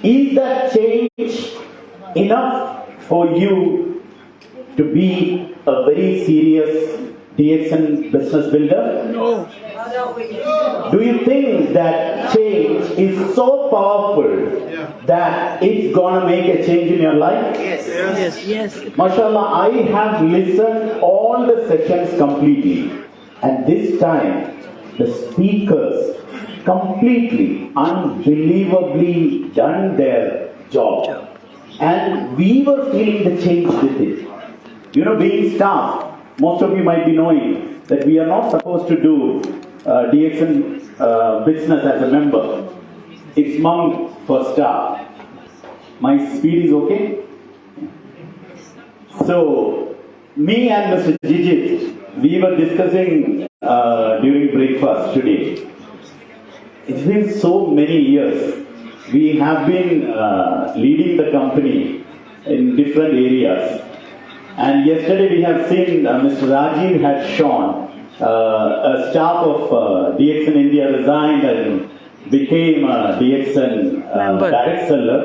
Is that change enough for you to be a very serious DXN business builder? No. Do you think that change is so powerful that it's gonna make a change in your life? Yes. MashaAllah, I have listened all the sessions completely, and this time the speakers completely, unbelievably done their job, and we were feeling the change with it. You know, being staff, most of you might be knowing that we are not supposed to do DXN business as a member. It's meant for staff. My speed is okay? So, me and Mr. Jijit, we were discussing during breakfast today. It's been so many years. We have been leading the company in different areas. And yesterday we have seen Mr. Rajiv had shown a staff of DXN India resigned and became a DXN direct seller.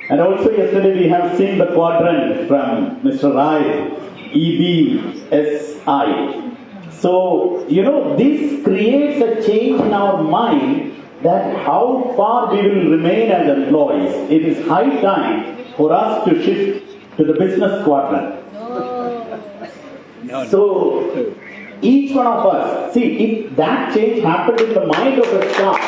And also yesterday we have seen the quadrant from Mr. Rai, EBSI. So, you know, this creates a change in our mind that how far we will remain as employees. It is high time for us to shift to the business quadrant. So, each one of us, see, if that change happened in the mind of a staff,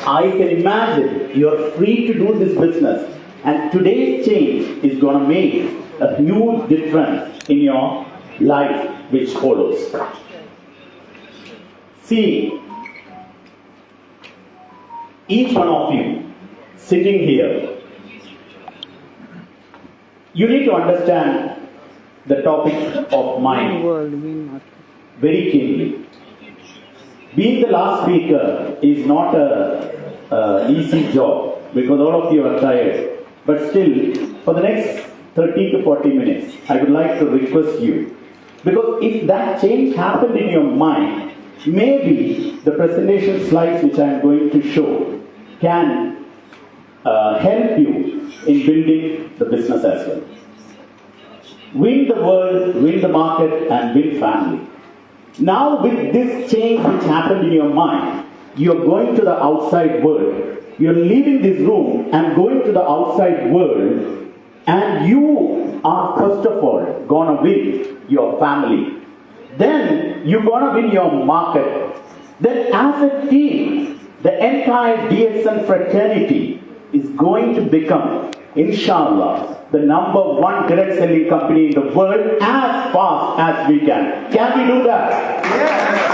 I can imagine you're free to do this business. And today's change is going to make a huge difference in your life which follows. See, each one of you sitting here, you need to understand the topic of mind very keenly. Being the last speaker is not an easy job because all of you are tired. But still, for the next 30 to 40 minutes, I would like to request you. Because if that change happened in your mind, maybe the presentation slides which I am going to show can help you in building the business as well. Win the world, win the market, and win family. Now with this change which happened in your mind, you are going to the outside world. You are leaving this room and going to the outside world, and you are first of all gonna win your family. Then you're gonna win your market. Then as a team, the entire DXN fraternity is going to become, inshallah, the #1 direct selling company in the world as fast as we can. Can we do that? Yes.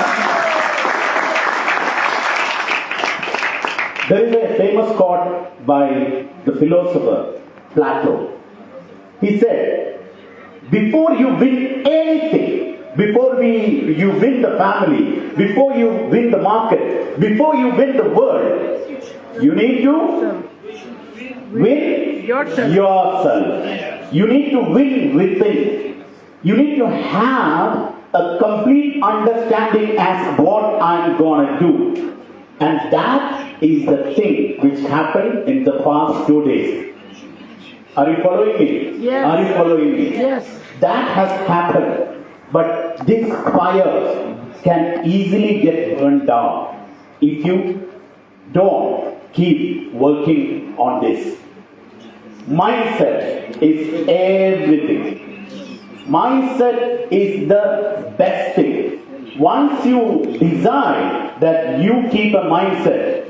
There is a famous quote by the philosopher Plato. He said, before you win anything, before you win the family, before you win the market, before you win the world, you need to win yourself. You need to win within. You need to have a complete understanding as what I'm gonna do. And that is the thing which happened in the past 2 days. Are you following me? Yes. Are you following me? Yes. That has happened. But this fire can easily get burned down if you don't keep working on this. Mindset is everything. Mindset is the best thing. Once you decide that you keep a mindset,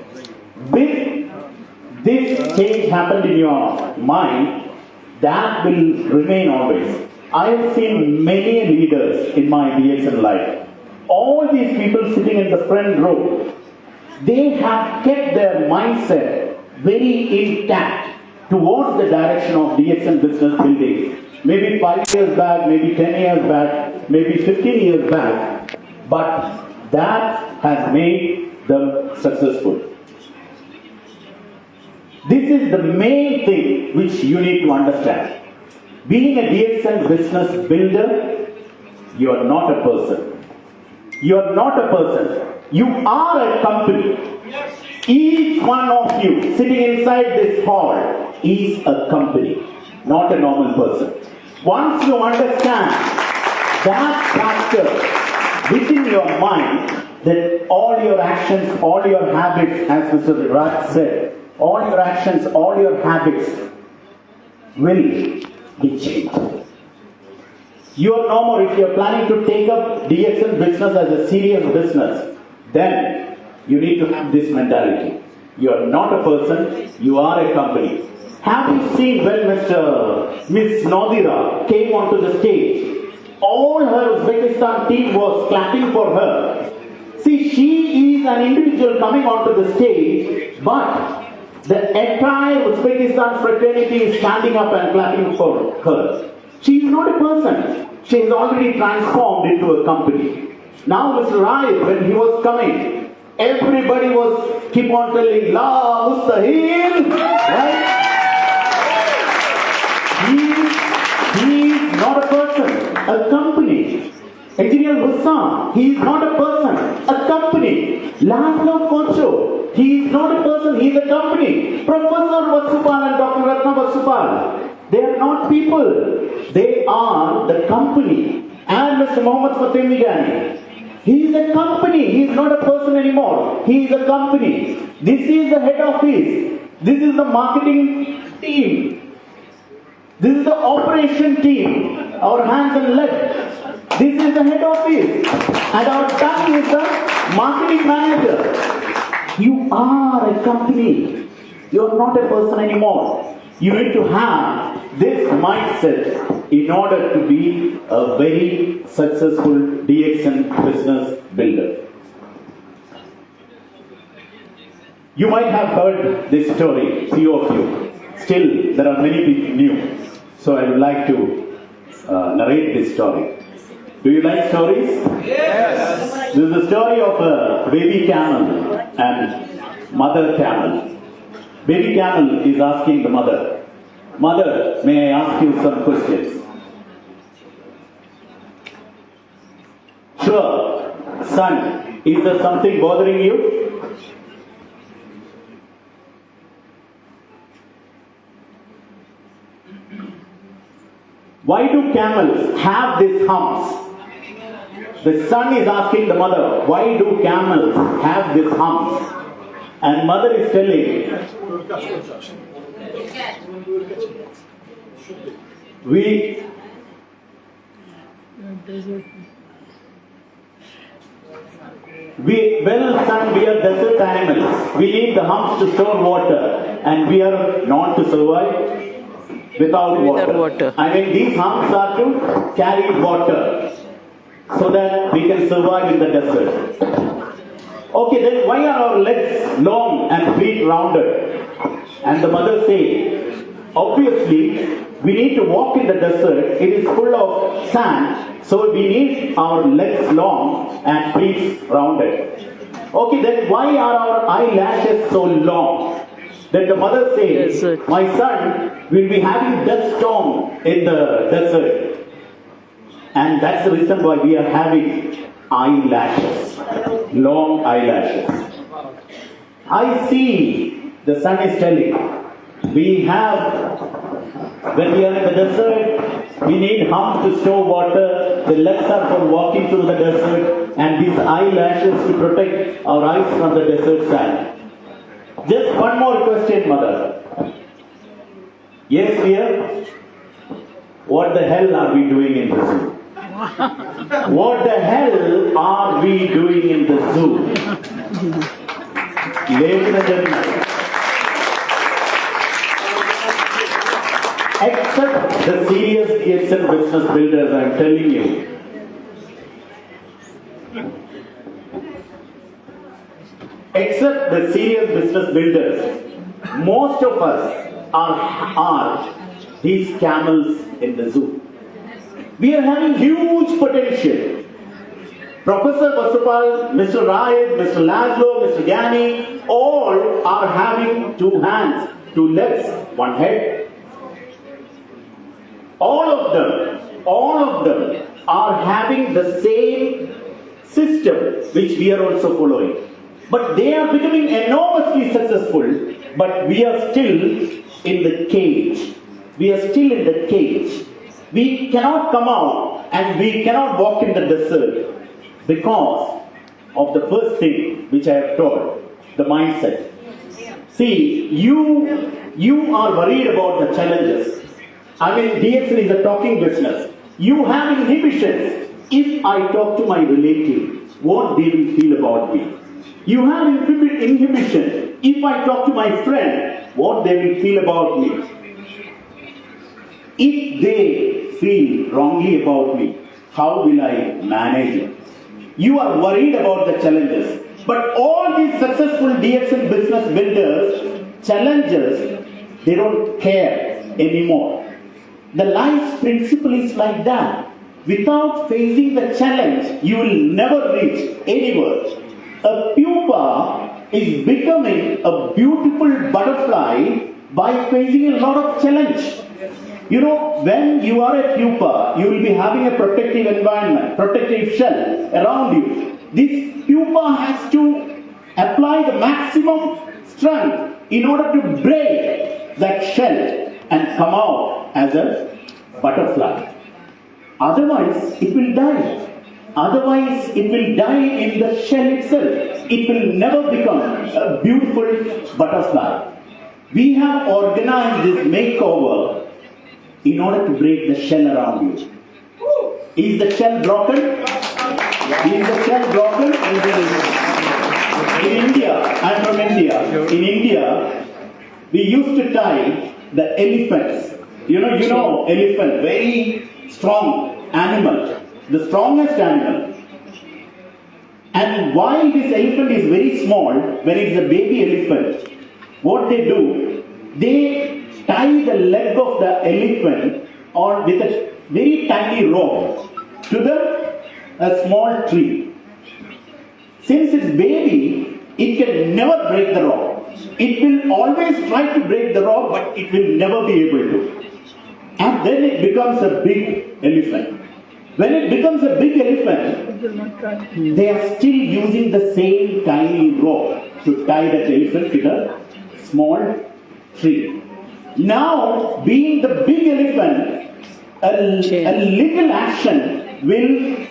with this change happened in your mind, that will remain always. I have seen many leaders in my DXN life. All these people sitting in the front row, they have kept their mindset very intact towards the direction of DXN business building. Maybe 5 years back, maybe 10 years back, maybe 15 years back. But that has made them successful. This is the main thing which you need to understand. Being a DXN business builder, you are not a person. You are not a person. You are a company. Each one of you sitting inside this hall is a company, not a normal person. Once you understand that factor within your mind, that all your actions, all your habits, as Mr. Raj said, all your actions, all your habits will be changed. You are no more, if you are planning to take up DXN business as a serious business, then you need to have this mentality. You are not a person, you are a company. Have you seen when Miss Nadira came onto the stage, all her Uzbekistan team was clapping for her. See, she is an individual coming onto the stage, but the entire Uzbekistan fraternity is standing up and clapping for her. She is not a person. She is already transformed into a company. Now Mr. Rai, when he was coming, everybody was keep on telling, La Mustahil, right? He is not a person, a company. Engineer Hussam, he is not a person, a company. Laszlo Kocho, he is not a person, he is a company. Professor Vasupal and Dr. Ratna Vasupal, they are not people, they are the company. And Mr. Mohammed Fateh Migani, he is a company, he is not a person anymore, he is a company. This is the head office, this is the marketing team, this is the operation team, our hands and legs. This is the head office and our tongue is the marketing manager. You are a company. You are not a person anymore. You need to have this mindset in order to be a very successful DXN business builder. You might have heard this story, few of you. Still, there are many people new. So I would like to narrate this story. Do you like stories? Yes. This is the story of a baby camel and mother camel. Baby camel is asking the mother, Mother, may I ask you some questions? Sure. Son, is there something bothering you? Why do camels have these humps? The son is asking the mother, why do camels have these humps? And mother is telling, son, we are desert animals. We need the humps to store water, and we are not to survive without water. I mean, these humps are to carry water so that we can survive in the desert. Okay, then why are our legs long and feet rounded? And the mother says, obviously, we need to walk in the desert. It is full of sand, so we need our legs long and feet rounded. Okay, then why are our eyelashes so long? Then the mother says, my son will be having dust storm in the desert. And that's the reason why we are having eyelashes, long eyelashes. I see, the son is telling, when we are in the desert, we need humps to store water, the legs are for walking through the desert, and these eyelashes to protect our eyes from the desert sand. Just one more question, mother. Yes, dear? What the hell are we doing in the zoo? What the hell are we doing in the zoo? Ladies and gentlemen, except the serious DXN business builders, I am telling you, except the serious business builders, most of us are these camels in the zoo. We are having huge potential. Professor Vasupal, Mr. Rai, Mr. Laszlo, Mr. Gani, all are having 2 hands, 2 legs, 1 head. All of them are having the same system which we are also following. But they are becoming enormously successful, but we are still in the cage. We are still in the cage. We cannot come out and we cannot walk in the desert because of the first thing which I have told, the mindset. See, you are worried about the challenges. I mean, DXL is a talking business. You have inhibitions. If I talk to my relative, what they will feel about me? You have inhibition. If I talk to my friend, what they will feel about me? If they feel wrongly about me, how will I manage it? You are worried about the challenges. But all these successful DXL business builders, challenges, they don't care anymore. The life principle is like that. Without facing the challenge, you will never reach anywhere. A pupa is becoming a beautiful butterfly by facing a lot of challenge. You know, when you are a pupa, you will be having a protective environment, protective shell around you. This pupa has to apply the maximum strength in order to break that shell and come out as a butterfly. Otherwise, it will die. Otherwise, it will die in the shell itself. It will never become a beautiful butterfly. We have organized this makeover in order to break the shell around you. Is the shell broken? Is the shell broken? In India, I am from India. In India, we used to tie the elephants. You know, elephant, very strong animal, the strongest animal. And while this elephant is very small, when it is a baby elephant, what they do, they tie the leg of the elephant or with a very tiny rope to a small tree. Since it's baby, it can never break the rope. It will always try to break the rope, but it will never be able to. And then it becomes a big elephant. When it becomes a big elephant, they are still using the same tiny rope to tie that elephant to the small tree. Now, being the big elephant, a little action will,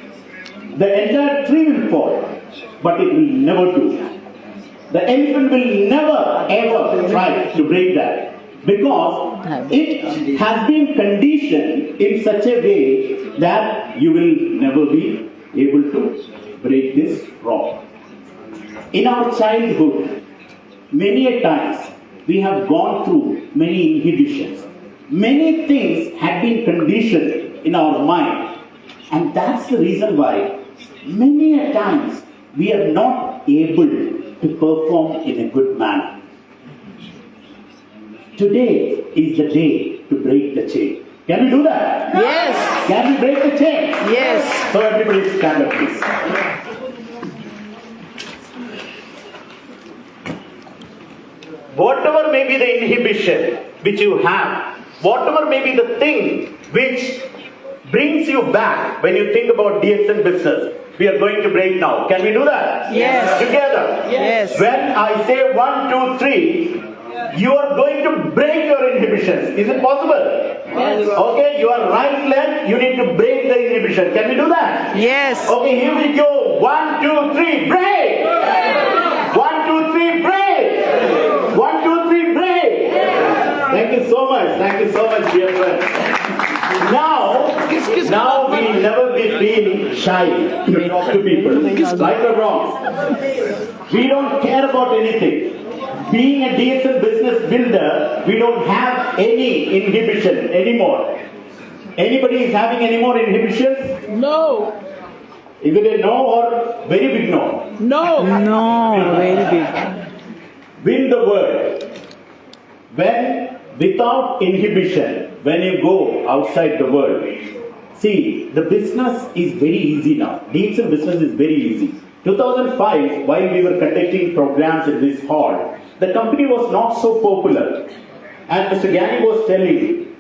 the entire tree will fall, but it will never do. The elephant will never ever try to break that because it has been conditioned in such a way that you will never be able to break this rock. In our childhood, many a times we have gone through many inhibitions. Many things have been conditioned in our mind, and that's the reason why many a times we are not able to perform in a good manner. Today is the day to break the chain. Can we do that? Yes. Can we break the chain? Yes. So everybody stand up, please. Whatever may be the inhibition which you have, whatever may be the thing which brings you back when you think about DXN business, we are going to break now. Can we do that? Yes. Together. Yes. When I say 1, 2, 3, you are going to break your inhibitions. Is it possible? Yes. Okay, your right leg, you need to break the inhibition. Can we do that? Yes. Okay, here we go. 1, 2, 3, break! 1, 2, 3, break! 1, 2, 3, break! Thank you so much. Thank you so much, dear friends. Now we will never be feeling shy to talk to people. Right or wrong? We don't care about anything. Being a DXL business builder, we don't have any inhibition anymore. Anybody is having any more inhibitions? No. Is it a no or very big no? No. No. Very big. Win the world. When without inhibition, when you go outside the world, see, the business is very easy now. DXL business is very easy. 2005, while we were conducting programs in this hall, the company was not so popular. And Mr. Gani was telling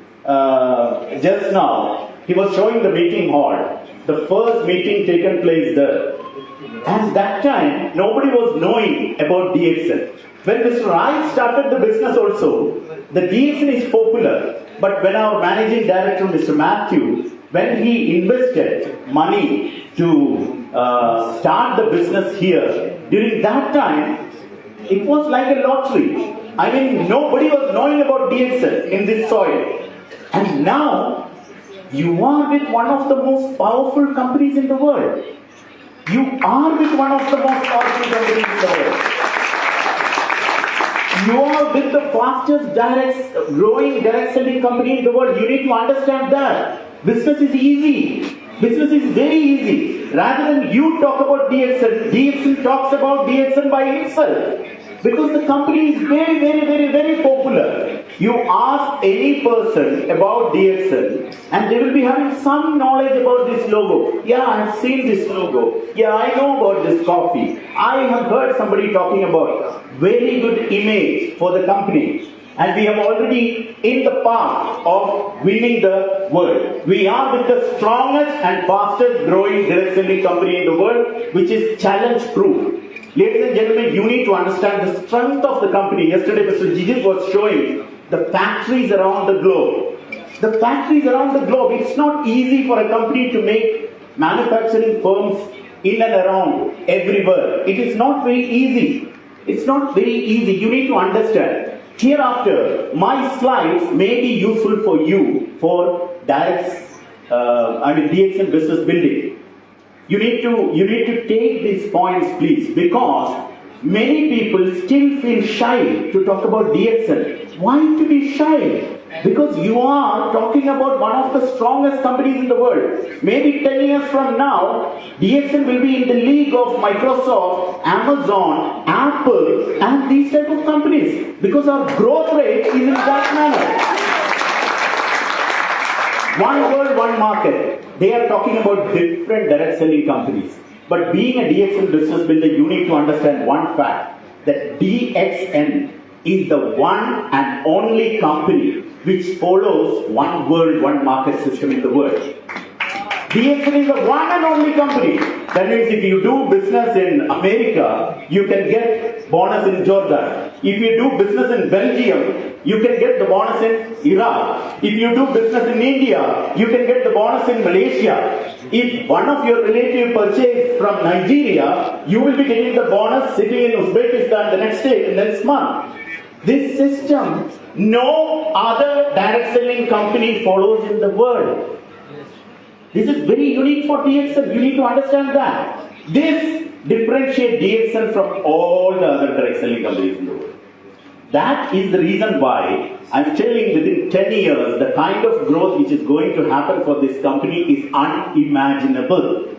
just now, he was showing the meeting hall. The first meeting taken place there. And that time, nobody was knowing about DXN. When Mr. Rai started the business also, the DXN is popular. But when our managing director, Mr. Matthew, when he invested money to start the business here, during that time, it was like a lottery. I mean, nobody was knowing about DXN in this soil. And now, you are with one of the most powerful companies in the world. You are with one of the most powerful companies in the world. You are with the fastest growing direct selling company in the world. You need to understand that. Business is easy. Business is very easy. Rather than you talk about DXN, DXN talks about DXN by itself. Because the company is very popular. You ask any person about DXN and they will be having some knowledge about this logo. Yeah, I have seen this logo. Yeah, I know about this coffee. I have heard somebody talking about very good image for the company. And we have already in the path of winning the world. We are with the strongest and fastest growing direct selling company in the world, which is challenge proof. Ladies and gentlemen, you need to understand the strength of the company. Yesterday, Mr. Jijit was showing the factories around the globe. The factories around the globe, it's not easy for a company to make manufacturing firms in and around everywhere. It is not very easy. It's not very easy. You need to understand. Hereafter, my slides may be useful for you for DXN business building. You need to take these points, please, because many people still feel shy to talk about DXN. Why to be shy? Because you are talking about one of the strongest companies in the world. Maybe 10 years from now, DXN will be in the league of Microsoft, Amazon, Apple, and these type of companies. Because our growth rate is in that manner. One world, one market. They are talking about different direct selling companies. But being a DXN business builder, you need to understand one fact, that DXN is the one and only company which follows one world, one market system in the world. DXN is the one and only company. That means if you do business in America, you can get bonus in Jordan. If you do business in Belgium, you can get the bonus in Iraq. If you do business in India, you can get the bonus in Malaysia. If one of your relatives purchase from Nigeria, you will be getting the bonus sitting in Uzbekistan the next day, the next month. This system, no other direct selling company follows in the world. This is very unique for DXN. You need to understand that. This differentiates DXN from all the other direct selling companies in the world. That is the reason why I'm telling within 10 years, the kind of growth which is going to happen for this company is unimaginable.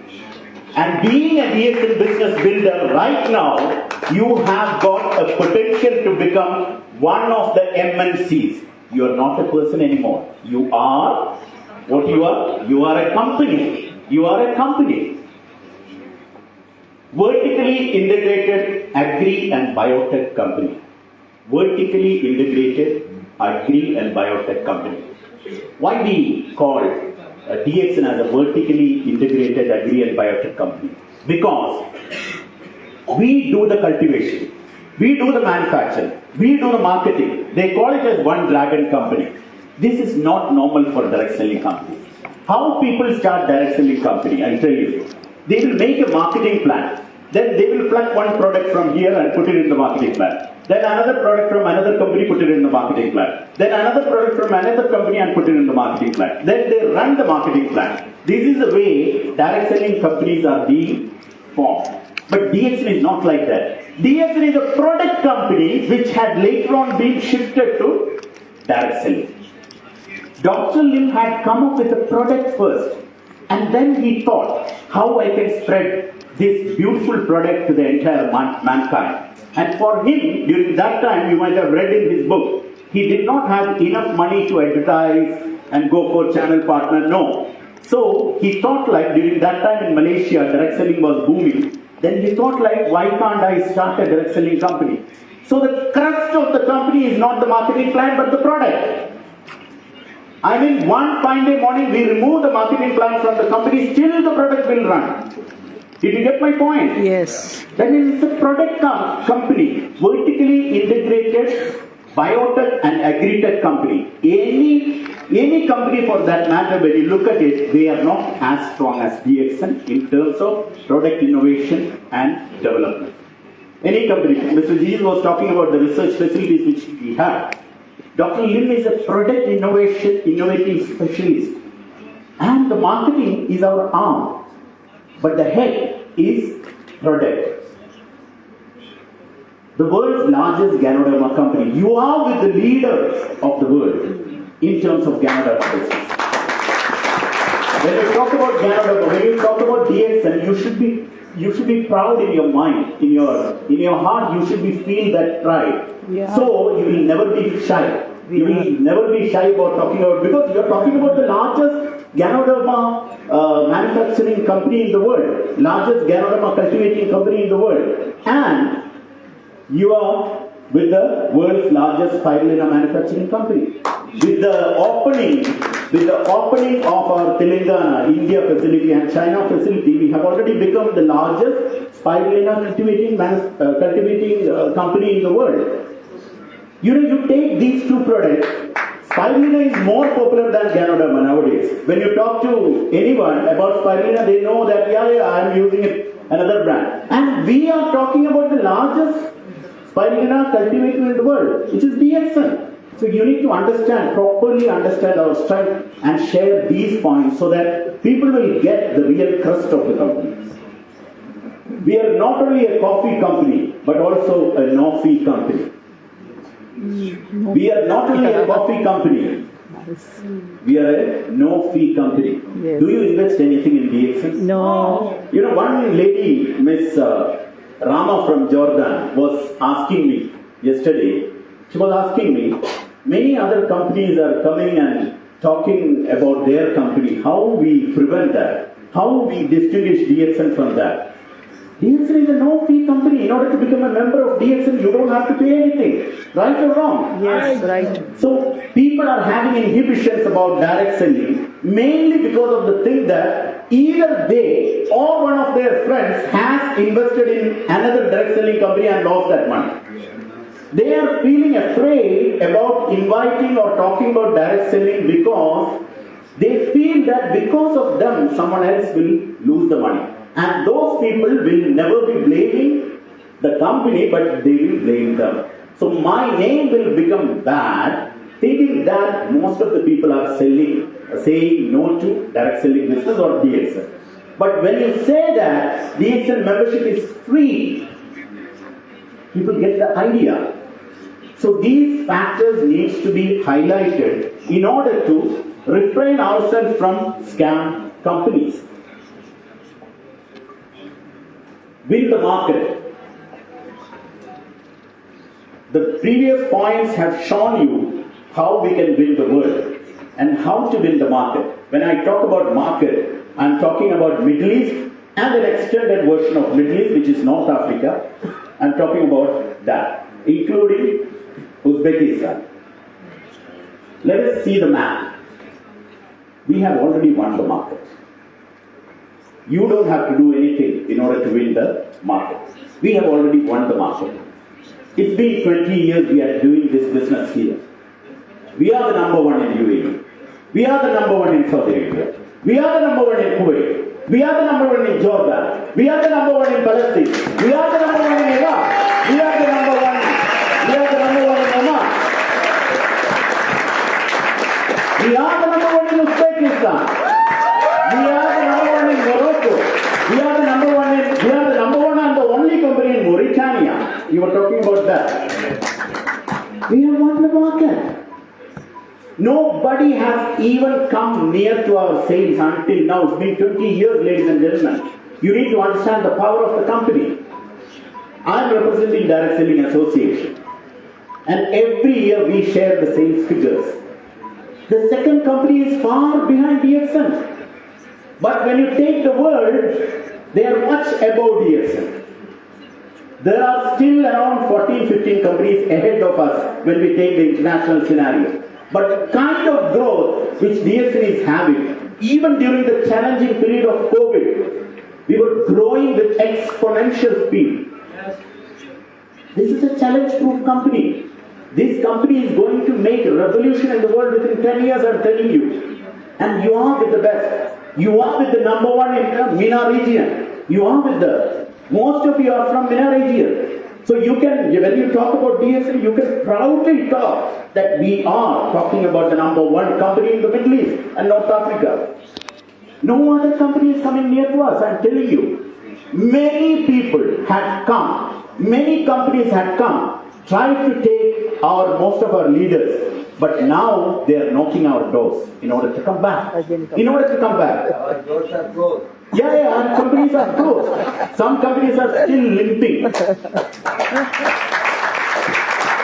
And being a DXN business builder right now, you have got a potential to become one of the MNCs. You are not a person anymore. You are what you are? You are a company. You are a company. Vertically integrated agri and biotech company. Vertically integrated agri and biotech company. Why we call DXN as a vertically integrated agri and biotech company? Because we do the cultivation, we do the manufacturing, we do the marketing. They call it as one dragon company. This is not normal for direct selling companies. How people start direct selling company? I'll tell you. They will make a marketing plan. Then they will pluck one product from here and put it in the marketing plan. Then another product from another company, put it in the marketing plan. Then another product from another company and put it in the marketing plan. Then they run the marketing plan. This is the way direct selling companies are being formed. But DXN is not like that. DXN is a product company which had later on been shifted to direct selling. Dr. Lim had come up with a product first, and then he thought how I can spread this beautiful product to the entire mankind. And for him, during that time, you might have read in his book, he did not have enough money to advertise and go for channel partner, no. So he thought like during that time in Malaysia, direct selling was booming. Then he thought like, why can't I start a direct selling company? So the crust of the company is not the marketing plan, but the product. I mean, one fine day morning, we remove the marketing plan from the company, still the product will run. Did you get my point? Yes. That means it's a product company, vertically integrated biotech and agri-tech company. Any company for that matter, when you look at it, they are not as strong as DXN in terms of product innovation and development. Any company, Mr. G was talking about the research facilities which we have. Dr. Lim is a product innovative specialist. And the marketing is our arm. But the head is product. The world's largest Ganoderma company. You are with the leaders of the world in terms of Ganoderma business. When you talk about Ganoderma, when you talk about DXN, you should be proud in your mind, in your heart. You should feel that pride. Yeah. So you will never be shy. You will never be shy about talking about, because you are talking about the largest Ganoderma manufacturing company in the world, largest Ganoderma cultivating company in the world, and you are with the world's largest spirulina manufacturing company. With the opening of our Telangana, India facility and China facility, we have already become the largest spirulina cultivating company in the world. You take these two products, spirulina is more popular than Ganoderma nowadays. When you talk to anyone about spirulina, they know that, I am using another brand. And we are talking about the largest spirulina cultivator in the world, which is DXN. So you need to properly understand our strength and share these points so that people will get the real crust of the company. We are not only a coffee company, but also a no-fee company. We are not only a coffee company, we are a no-fee company. Yes. Do you invest anything in DXN? No. One lady, Miss Rama from Jordan, was asking me yesterday. She was asking me, many other companies are coming and talking about their company. How we prevent that? How we distinguish DXN from that? DXN is a no-fee company. In order to become a member of DXN, you don't have to pay anything. Right or wrong? Yes, right. So people are having inhibitions about direct selling, mainly because of the thing that either they or one of their friends has invested in another direct selling company and lost that money. They are feeling afraid about inviting or talking about direct selling because they feel that because of them, someone else will lose the money. And those people will never be blaming the company, but they will blame them. So my name will become bad, thinking that most of the people are saying no to direct selling business or DXN. But when you say that DXN membership is free, people get the idea. So these factors needs to be highlighted in order to refrain ourselves from scam companies. Win the market. The previous points have shown you how we can win the world and how to win the market. When I talk about market, I am talking about Middle East and an extended version of Middle East, which is North Africa. I am talking about that, including Uzbekistan. Let us see the map. We have already won the market. You don't have to do anything in order to win the market. We have already won the market. It's been 20 years we are doing this business here. We are the number one in UAE. We are the number one in Saudi Arabia. We are the number one in Kuwait. We are the number one in Jordan. We are the number one in Palestine. We are the number one in Iraq. We are the number one. We are the number one in Oman. We are the number one in Uzbekistan. We are the number one in Morocco. We are the number one and the only company in Mauritania. You were talking about that. We have won the market. Nobody has even come near to our sales until now. It's been 20 years, ladies and gentlemen. You need to understand the power of the company. I am representing Direct Selling Association. And every year we share the sales figures. The second company is far behind DXN. But when you take the world, they are much above DXN. There are still around 14-15 companies ahead of us when we take the international scenario. But the kind of growth which DXN is having, even during the challenging period of COVID, We were growing with exponential speed. This is a challenge-proof company. This company is going to make a revolution in the world within 10 years, I'm telling you. And you are with the best. You are with the number one in the MENA region. You are with most of you are from MENA region. So you can, when you talk about DSL, you can proudly talk that we are talking about the number one company in the Middle East and North Africa. No other company is coming near to us, I'm telling you. Many people had come, many companies had come, tried to take most of our leaders, but now they are knocking our doors in order to come back. In order to come back. Our doors are closed. Yeah, and companies are closed. Some companies are still limping.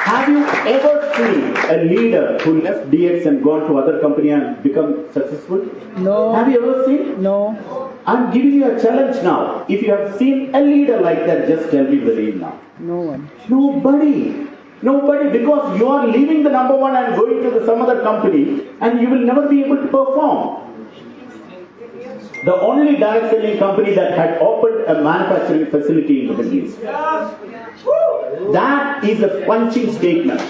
Have you ever seen a leader who left DX and gone to other company and become successful? No. Have you ever seen? No. I'm giving you a challenge now. If you have seen a leader like that, just tell me the name now. No one. Nobody. Nobody, because you are leaving the number one and going to some other company and you will never be able to perform. The only direct selling company that had opened a manufacturing facility in the Middle East. That is a punching statement.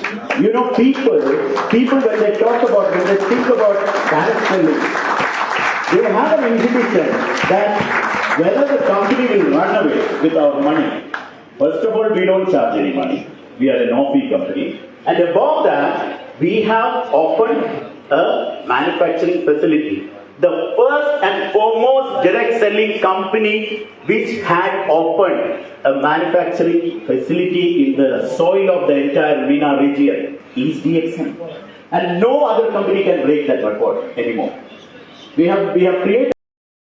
You know, people when they talk about, when they think about direct selling, they have an inhibition that whether the company will run away with our money. First of all, we don't charge any money. We are a no-fee company. And above that, we have opened a manufacturing facility. The first and foremost direct selling company which had opened a manufacturing facility in the soil of the entire MENA region is DXN. And no other company can break that record anymore. We have created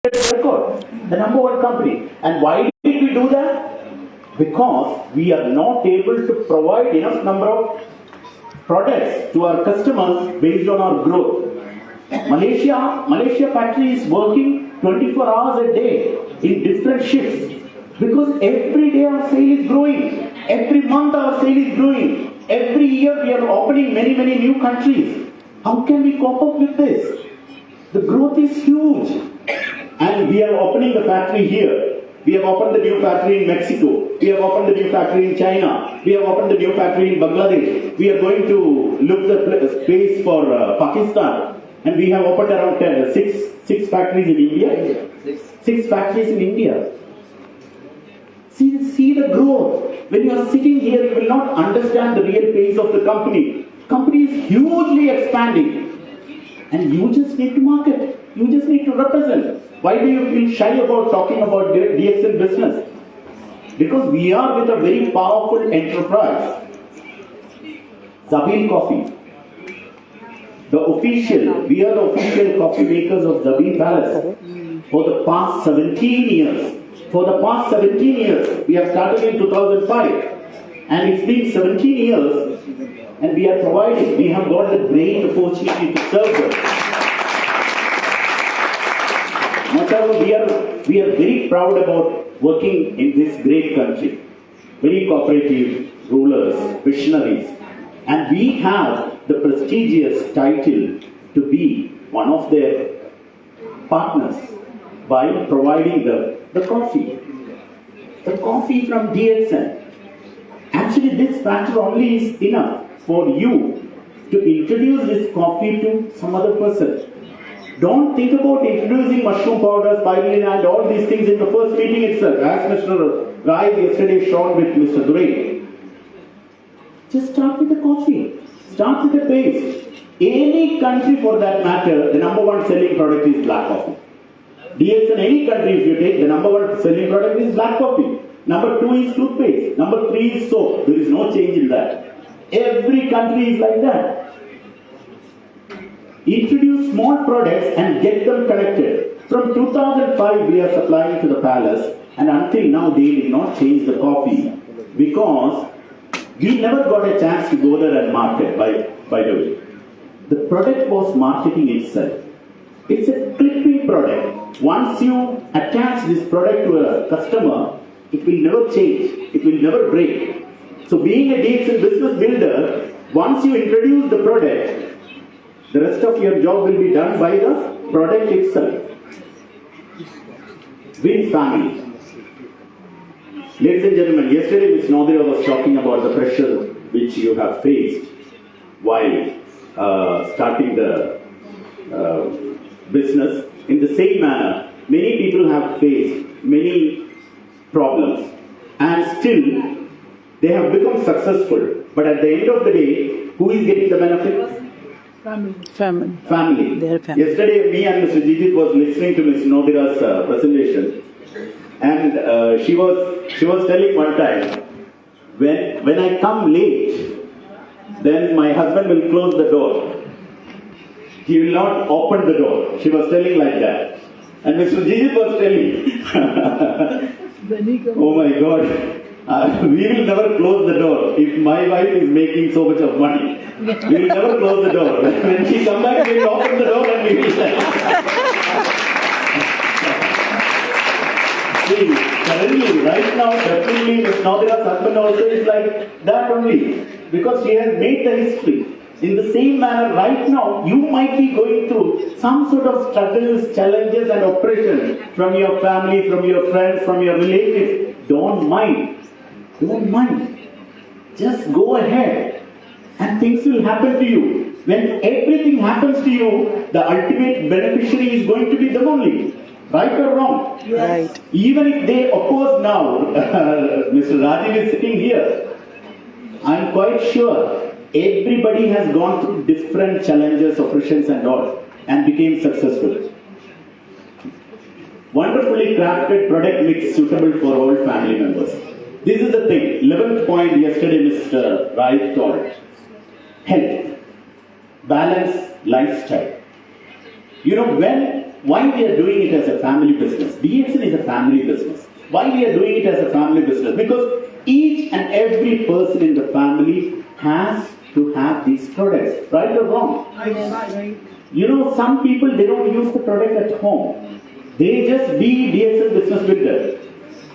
a record, the number one company. And why did we do that? Because we are not able to provide enough number of products to our customers based on our growth. Malaysia factory is working 24 hours a day in different shifts because every day our sale is growing. Every month our sale is growing. Every year we are opening many new countries. How can we cope up with this? The growth is huge. And we are opening the factory here. We have opened the new factory in Mexico. We have opened the new factory in China. We have opened the new factory in Bangladesh. We are going to look the space for Pakistan. And we have opened around six factories in India. Six factories in India. See the growth. When you are sitting here, you will not understand the real pace of the company. Company is hugely expanding. And you just need to market. You just need to represent. Why do you feel shy about talking about DXL business? Because we are with a very powerful enterprise. Zabil Coffee. We are the official coffee makers of Zabil Palace for the past 17 years. For the past 17 years, we have started in 2005 and it's been 17 years and we are providing, we have got the great opportunity to serve them. We are very proud about working in this great country. Very cooperative rulers, visionaries. And we have the prestigious title to be one of their partners by providing the coffee. The coffee from DXN. Actually, this factor only is enough for you to introduce this coffee to some other person. Don't think about introducing mushroom powder, spirulina and all these things in the first meeting itself. As Mr. Rai yesterday showed with Mr. Duray. Just start with the coffee. Start with the base. Any country for that matter, the number one selling product is black coffee. DX in any country if you take, the number one selling product is black coffee. Number two is toothpaste. Number three is soap. There is no change in that. Every country is like that. Introduce small products and get them connected. From 2005 we are supplying to the palace and until now they did not change the coffee because we never got a chance to go there and market by the way. The product was marketing itself. It's a clipping product. Once you attach this product to a customer, it will never change. It will never break. So being a DXL business builder, once you introduce the product, the rest of your job will be done by the product itself. Win family. Ladies and gentlemen, yesterday Ms. Nadira was talking about the pressure which you have faced while starting the business. In the same manner, many people have faced many problems and still they have become successful. But at the end of the day, who is getting the benefit? Family. Family. Their family. Yesterday, me and Mr. Jijit was listening to Ms. Nadira's presentation, and she was telling one time, when I come late, then my husband will close the door. He will not open the door. She was telling like that. And Mr. Jijit was telling, oh my God, we will never close the door. If my wife is making so much of money, we will never close the door. When she comes back, we will open the door and we will See, currently, right now, definitely, Ms. Nadira's husband also is like that only. Because she has made the history. In the same manner, right now, you might be going through some sort of struggles, challenges and oppression from your family, from your friends, from your relatives. Don't mind. Don't mind. Just go ahead and things will happen to you. When everything happens to you, the ultimate beneficiary is going to be them only. Right or wrong? Yes. Right. Even if they oppose now, Mr. Rajiv is sitting here. I am quite sure everybody has gone through different challenges, oppressions and all and became successful. Wonderfully crafted product mix suitable for all family members. This is the thing. 11th point yesterday Mr. Rai told. Health. Balanced lifestyle. You know why we are doing it as a family business? DXN is a family business. Why we are doing it as a family business? Because each and every person in the family has to have these products. Right or wrong? Right. You know, some people, they don't use the product at home. They just be DXN business builder.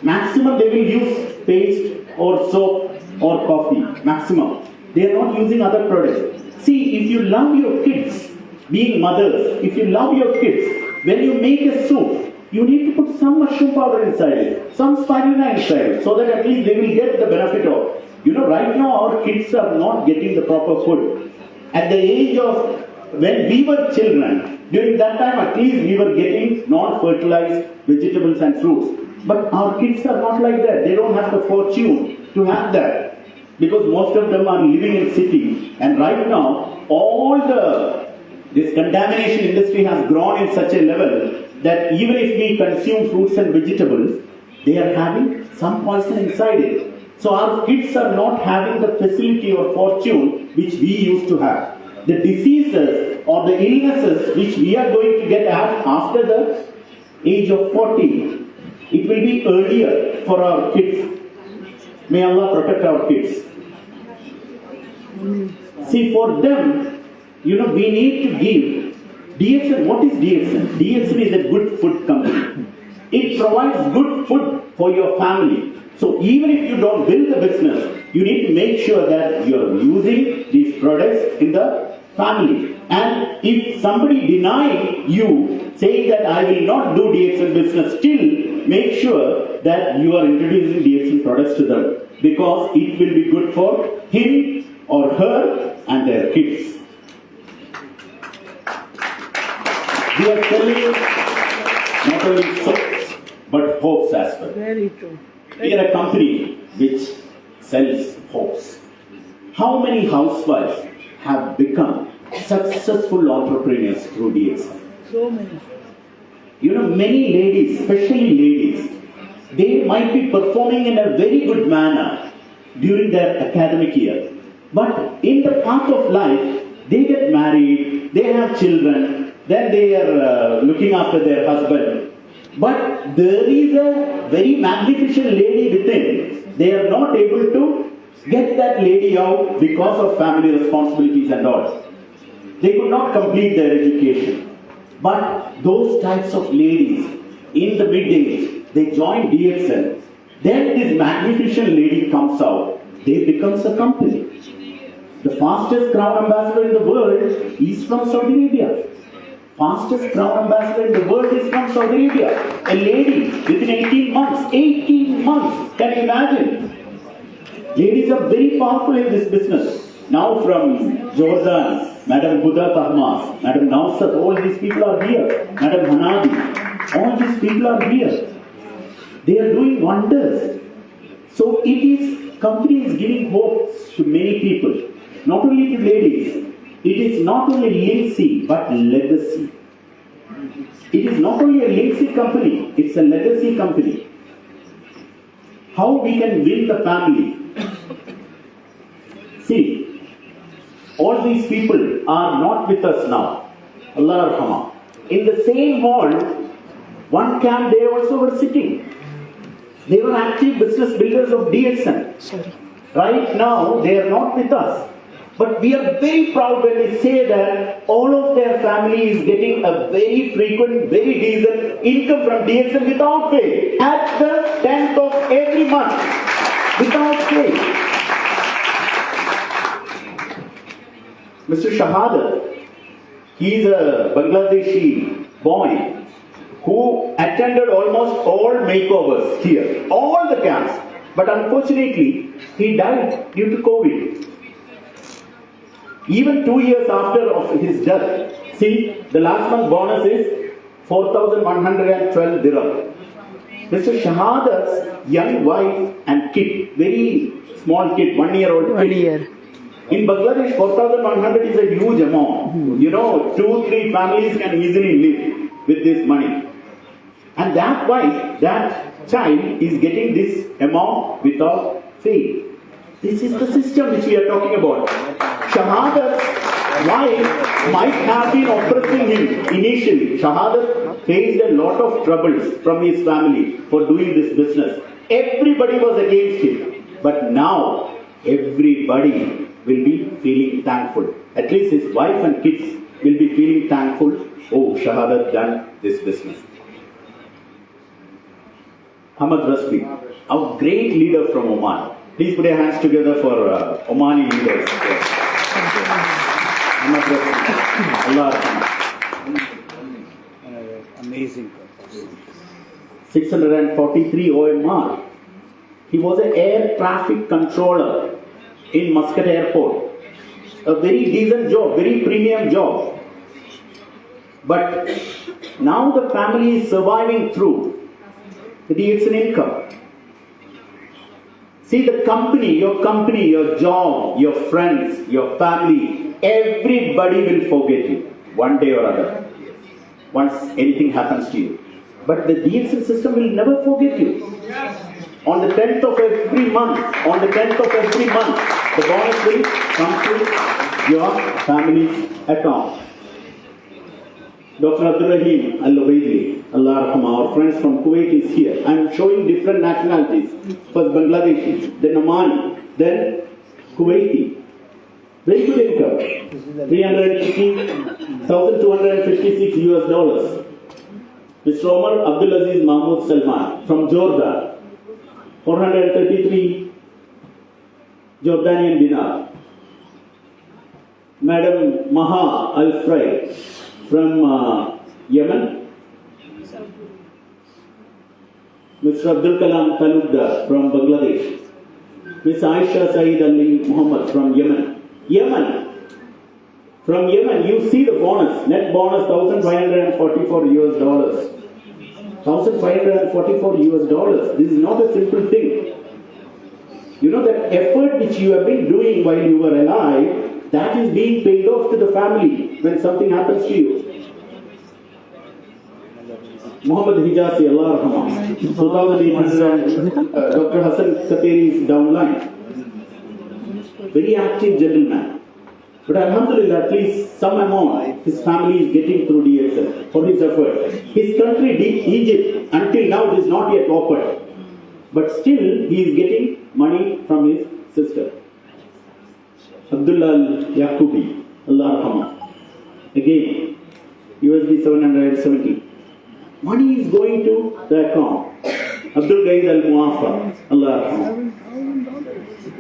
Maximum they will use paste or soap or coffee. Maximum. They are not using other products. See, if you love your kids, being mothers, if you love your kids, when you make a soup, you need to put some mushroom powder inside it, some spirulina inside it, so that at least they will get the benefit of. You know, right now our kids are not getting the proper food. At the age of when we were children, during that time at least we were getting non-fertilized vegetables and fruits. But our kids are not like that. They don't have the fortune to have that. Because most of them are living in city. And right now, this contamination industry has grown in such a level that even if we consume fruits and vegetables, they are having some poison inside it. So our kids are not having the facility or fortune which we used to have. The diseases or the illnesses which we are going to get after the age of 40, it will be earlier for our kids. May Allah protect our kids. See, for them, you know, we need to give. DXN, what is DXN? DXN is a good food company. It provides good food for your family. So even if you don't build the business, you need to make sure that you are using these products in the family. And if somebody deny you, saying that I will not do DXN business, still make sure that you are introducing DXN products to them. Because it will be good for him or her and their kids. We are selling not only soaps, but hopes as well. Very true. We are a company which sells hopes. How many housewives have become successful entrepreneurs through DXN? So many. You know, many ladies, especially ladies, they might be performing in a very good manner during their academic year. But in the path of life, they get married, they have children, then they are looking after their husband. But there is a very magnificent lady within. They are not able to get that lady out because of family responsibilities and all. They could not complete their education. But those types of ladies, in the mid-age, they join DXN. Then this magnificent lady comes out. They becomes a company. The fastest crown ambassador in the world is from Saudi Arabia. Fastest crown ambassador in the world is from Saudi Arabia. A lady within 18 months. 18 months. Can you imagine? Ladies are very powerful in this business. Now from Jordan, Madam Huda Tahmas, Madam Nausat, all these people are here. Madam Hanadi, all these people are here. They are doing wonders. So it is, company is giving hopes to many people. Not only to ladies. It is not only legacy, but legacy. It is not only a legacy company, it's a legacy company. How we can win the family? See, all these people are not with us now. Allah Arhamah. In the same hall, one camp they also were sitting. They were active business builders of DSN. Right now, they are not with us. But we are very proud when we say that all of their family is getting a very frequent, very decent income from DSN without pay. At the 10th of every month. Without pay. Mr. Shahadat, he is a Bangladeshi boy who attended almost all makeovers here. All the camps. But unfortunately, he died due to COVID. Even 2 years after of his death, see, the last month bonus is 4,112 dirham. Mr. Shahadat's young wife and kid, very small kid, 1 year old kid. 1 year. In Bangladesh, 4,100 is a huge amount. You know, 2-3 families can easily live with this money. And that wife, that child is getting this amount without fee. This is the system which we are talking about. Shahadat's wife might have been oppressing him initially. Shahadat faced a lot of troubles from his family for doing this business. Everybody was against him. But now, everybody will be feeling thankful. At least his wife and kids will be feeling thankful. Oh, Shahadat done this business. Hamad Rasbi, our great leader from Oman. Please put your hands together for Omani leaders. Hamad Rasbi. Allah. Amazing. 643 OMR. He was an air traffic controller in Muscat Airport. A very decent job, very premium job. But now the family is surviving through. It's an income. See, the company, your job, your friends, your family, everybody will forget you one day or other. Once anything happens to you. But the DSL system will never forget you. On the 10th of every month, the bonus will come to your family's account. Dr. Abdul Rahim Al-Ubaidli, Allah Rahmah, our friends from Kuwait is here. I am showing different nationalities. First Bangladeshi, then Omani, then Kuwaiti. Very good income. 1,256 US dollars. Mr. Omar Abdul Aziz Mahmoud Salman from Jordan. 433 Jordanian dinar. Madam Maha Al-Fray from Yemen. Mr. Abdul Kalam Talukdar from Bangladesh. Ms. Aisha Saeed Ali Muhammad from Yemen. From Yemen, you see the bonus, net bonus 1,544 US dollars. 1,544 US dollars. This is not a simple thing. You know that effort which you have been doing while you were alive, that is being paid off to the family when something happens to you. Muhammad Hijazi, Allah Rahmah. 2,800, Dr. Hassan Kateri is downline. Very active gentleman. But Alhamdulillah, at least some amount his family is getting through DSL for his effort. His country, Egypt, until now it is not yet offered. But still, he is getting money from his sister. Abdullah Yaqubi, Allah Rahmah. Again, USD 770. Money is going to the account. Abdul Gaid Al Muafa, Allah Rahmah.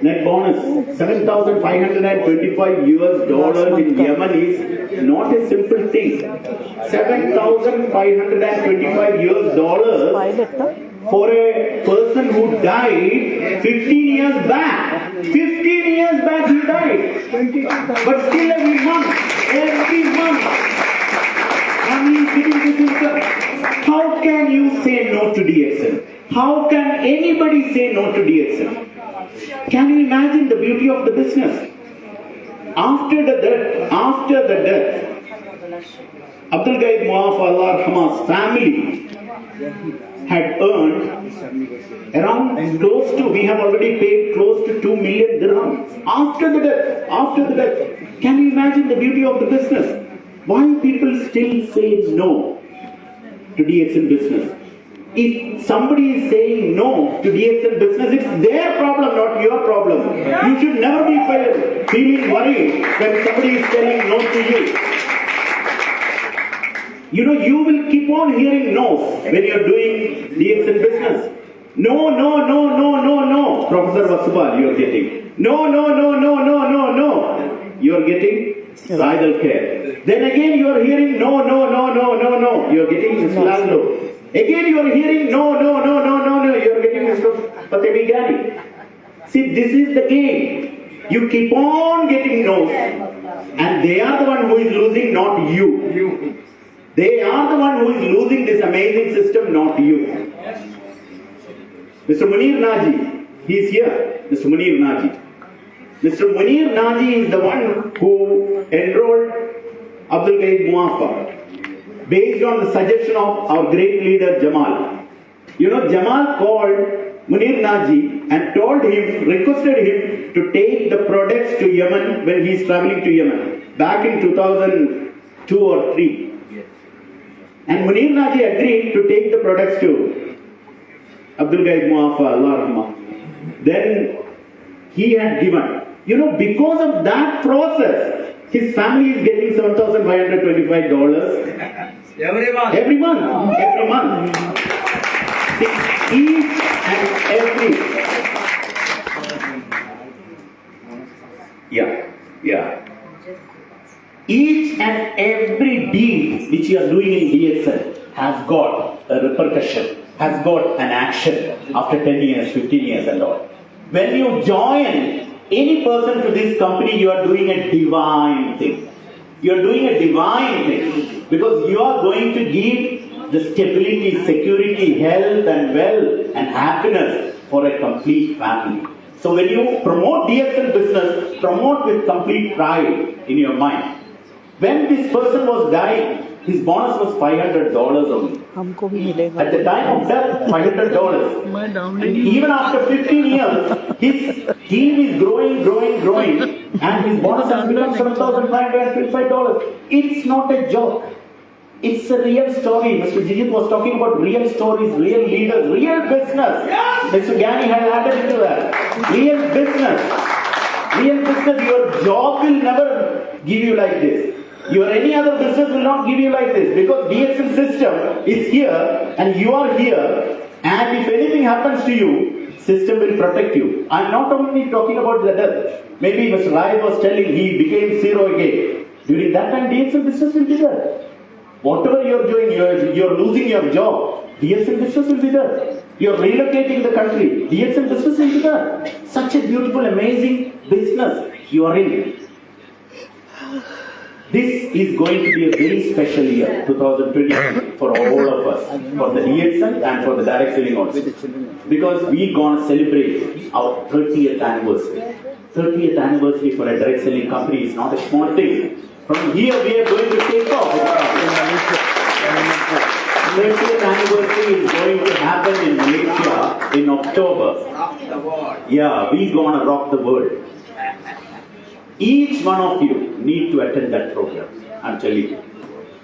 Net bonus $7,525 in Yemen is not a simple thing. $7,525 for a person who died 15 years back. 15 years back he died. But still every month, and he is getting this income. How can you say no to DXL? How can anybody say no to DXL? Can you imagine the beauty of the business? After the death, Abdul Gaid Muaf Allah Rahma's family had earned around close to, we have already paid close to 2 million dirhams. After the death. Can you imagine the beauty of the business? Why people still say no to DXL business? If somebody is saying no to DXL business, it's their problem, not your problem. You should never be feeling worried when somebody is telling no to you. You know, you will keep on hearing no's when you are doing DXL business. No. Professor Vasubal, you are getting. No. You are getting bridal care. Then again you are hearing no. You are getting Islamlo. Again you are hearing no. You are getting Patebigani. See, this is the game. You keep on getting no's. And they are the one who is losing, not you. They are the one who is losing this amazing system, not you. Mr. Munir Naji, he is here. Mr. Munir Naji. Mr. Munir Naji is the one who enrolled Abdul Gaid Muafa based on the suggestion of our great leader Jamal. You know, Jamal called Munir Naji and requested him to take the products to Yemen when he is traveling to Yemen back in 2002 or 3. And Munir Naji agreed to take the products to Abdul Gaid Muafa, Allah Rahma. Then he had given. You know, because of that process, his family is getting $7,525 every month. See, each and every. Each and every deed which you are doing in DXL has got a repercussion, has got an action after 10 years, 15 years and all. When you join any person to this company, you are doing a divine thing. You are doing a divine thing because you are going to give the stability, security, health and wealth and happiness for a complete family. So when you promote DXL business, promote with complete pride in your mind. When this person was dying, his bonus was $500 only. At the time of death, $500. And even after 15 years, his team is growing, and his bonus has become $7,525. It's not a joke. It's a real story. Mr. Jijit was talking about real stories, real leaders, real business. Mr. Gani had added into that. Real business. Your job will never give you like this. Your any other business will not give you like this because DXL system is here and you are here, and if anything happens to you, system will protect you. I'm not only talking about the death. Maybe Mr. Rai was telling he became zero again. During that time, DXL business will be there. Whatever you're doing, you're losing your job, DXL business will be there. You're relocating the country, DXL business will be there. Such a beautiful, amazing business you are in. This is going to be a very special year, 2020, for all of us, for the DXL and for the direct selling also. Because we're going to celebrate our 30th anniversary. 30th anniversary for a direct selling company is not a small thing. From here we are going to take off. 30th anniversary is going to happen in Malaysia in October. Yeah, we're going to rock the world. Each one of you need to attend that program, I'm telling you.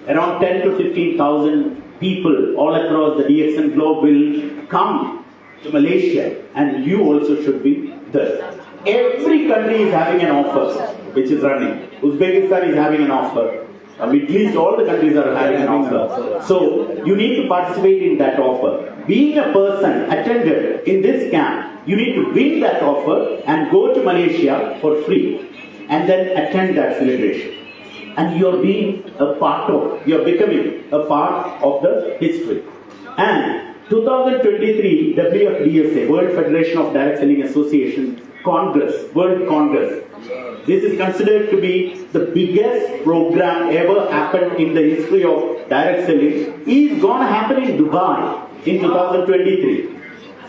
Around 10 to 15,000 people all across the DXN globe will come to Malaysia, and you also should be there. Every country is having an offer which is running. Uzbekistan is having an offer. Middle East, all the countries are having an offer. So you need to participate in that offer. Being a person attended in this camp You need to win that offer and go to Malaysia for free and then attend that celebration. And you're becoming a part of the history. And 2023 WFDSA, World Federation of Direct Selling Association World Congress. This is considered to be the biggest program ever happened in the history of direct selling. Is going to happen in Dubai in 2023.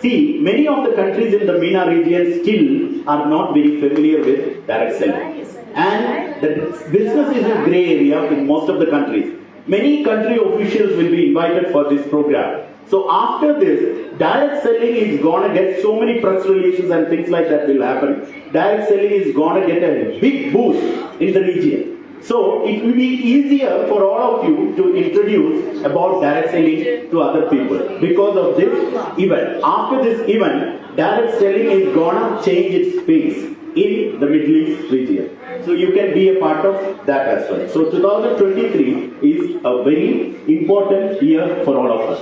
See, many of the countries in the MENA region still are not very familiar with direct selling. And the business is a grey area in most of the countries. Many country officials will be invited for this program. So after this, direct selling is going to get so many press releases and things like that will happen. Direct selling is going to get a big boost in the region. So it will be easier for all of you to introduce about direct selling to other people because of this event. After this event, direct selling is going to change its pace in the Middle East region. So you can be a part of that as well. So 2023 is a very important year for all of us.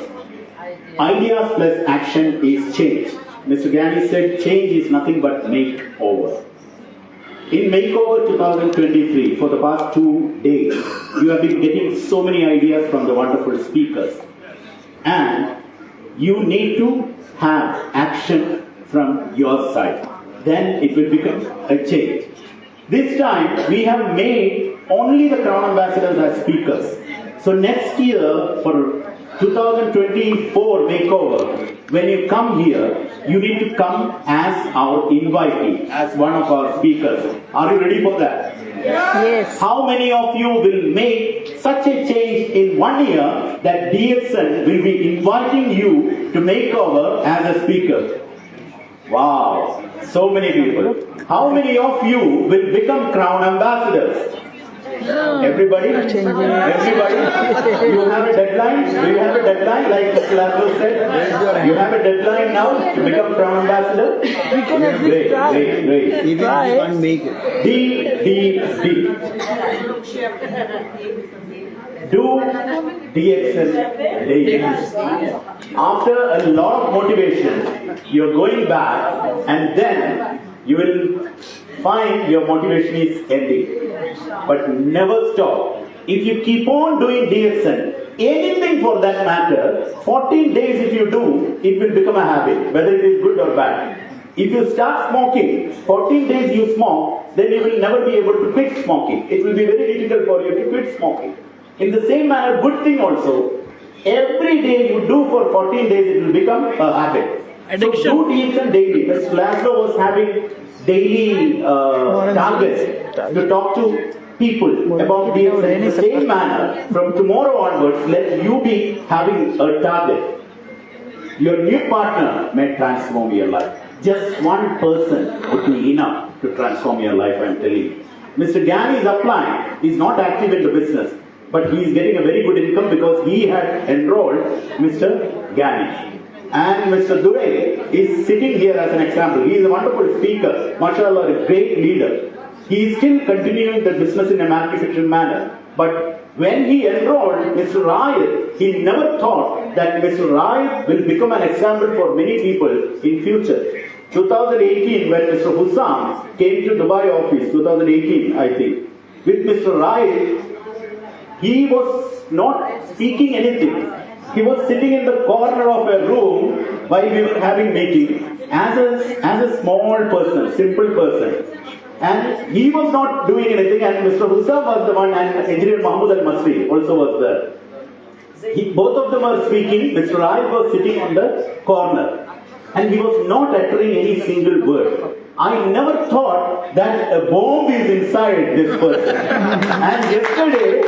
Ideas plus action is change. Mr. Gani said change is nothing but makeover. In Makeover 2023, for the past 2 days, you have been getting so many ideas from the wonderful speakers. And you need to have action from your side. Then it will become a change. This time, we have made only the Crown Ambassadors as speakers. So next year, for 2024 Makeover, when you come here, you need to come as our invitee, as one of our speakers. Are you ready for that? Yes. How many of you will make such a change in 1 year that DXN will be inviting you to Makeover as a speaker? Wow, so many people. How many of you will become Crown Ambassadors? Everybody? Everybody? You have a deadline? Do you have a deadline like Mr. Laszlo said? You have a deadline now to become Crown Ambassador? We can at least try. Great. Even if you can't make it. D. Do DXN daily. After a lot of motivation, you're going back and then you will find your motivation is ending. But never stop. If you keep on doing DXN, anything for that matter, 14 days if you do, it will become a habit, whether it is good or bad. If you start smoking, 14 days you smoke, then you will never be able to quit smoking. It will be very difficult for you to quit smoking. In the same manner, good thing also, every day you do for 14 days, it will become a habit. Addiction. So do DXN daily. Mr. Laszlo was having daily targets to talk to people about DXN. In the same manner, from tomorrow onwards, let you be having a target. Your new partner may transform your life. Just one person would be enough to transform your life, I am telling you. Mr. Gani is applying. He is not active in the business, but he is getting a very good income because he had enrolled Mr. Gani. And Mr. Dure is sitting here as an example. He is a wonderful speaker, mashallah, a great leader. He is still continuing the business in a magnificent manner. But when he enrolled Mr. Rai, he never thought that Mr. Rai will become an example for many people in future. 2018, when Mr. Hussam came to Dubai office, 2018 I think, with Mr. Rai, he was not speaking anything. He was sitting in the corner of a room while we were having meeting as a small person, simple person. And he was not doing anything, and Mr. Hussam was the one, and Engineer Mahmoud Al-Masri also was there. Both of them are speaking. Mr. Rai was sitting on the corner, and he was not uttering any single word. I never thought that a bomb is inside this person. And yesterday,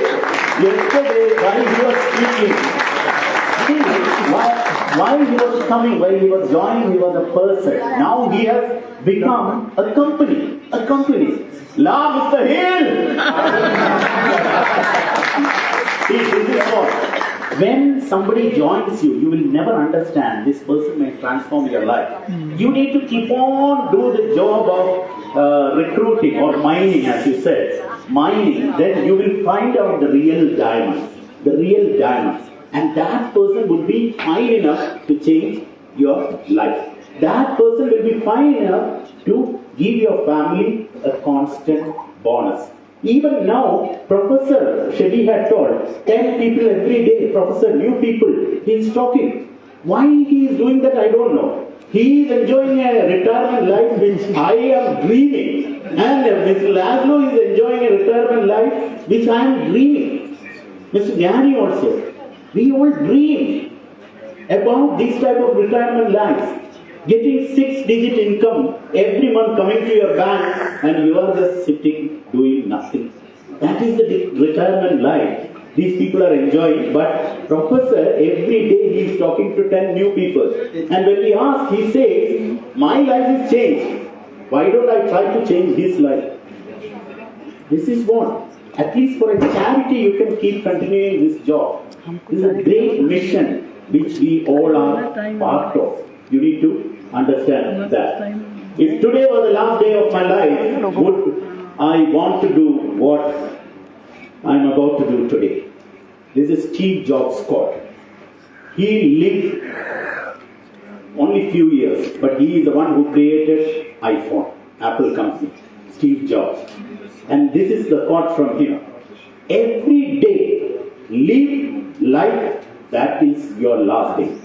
while he was speaking, while he was coming, while he was joining, he was a person. Now he has become a company. La Mr. Hill! See, this is what. When somebody joins you, you will never understand this person may transform your life. You need to keep on do the job of recruiting or mining, as you said. Mining, then you will find out the real diamonds. And that person would be fine enough to change your life. that person will be fine enough to give your family a constant bonus. Even now, Professor Shetty had told 10 people every day, Professor, new people, he is talking. Why he is doing that, I don't know. He is enjoying a retirement life which I am dreaming. And Mr. Laszlo is enjoying a retirement life which I am dreaming. Mr. Gyani also. We all dream about this type of retirement life. Getting 6-digit income every month coming to your bank and you are just sitting doing nothing. That is the retirement life. These people are enjoying, but Professor every day he is talking to 10 new people. And when we ask, he says, my life is changed. Why don't I try to change his life? This is what, at least for a charity you can keep continuing this job. This is a great mission which we all are part of. You need to understand that. If today was the last day of my life, would I want to do what I am about to do today? This is Steve Jobs' quote. He lived only few years, but he is the one who created iPhone, Apple company, Steve Jobs. And this is the quote from him. Every day, live like that is your last day.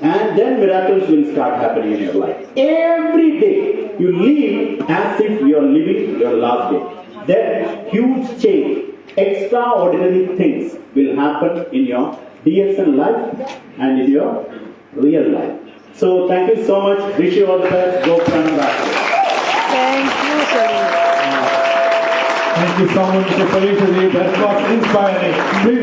And then miracles will start happening in your life. Every day, you live as if you are living your last day. Then huge change, extraordinary things will happen in your DSN life and in your real life. So thank you so much. Wish you all the best. Go back. Thank you, sir. Thank you so much, Mr. Parishadi. That was inspiring.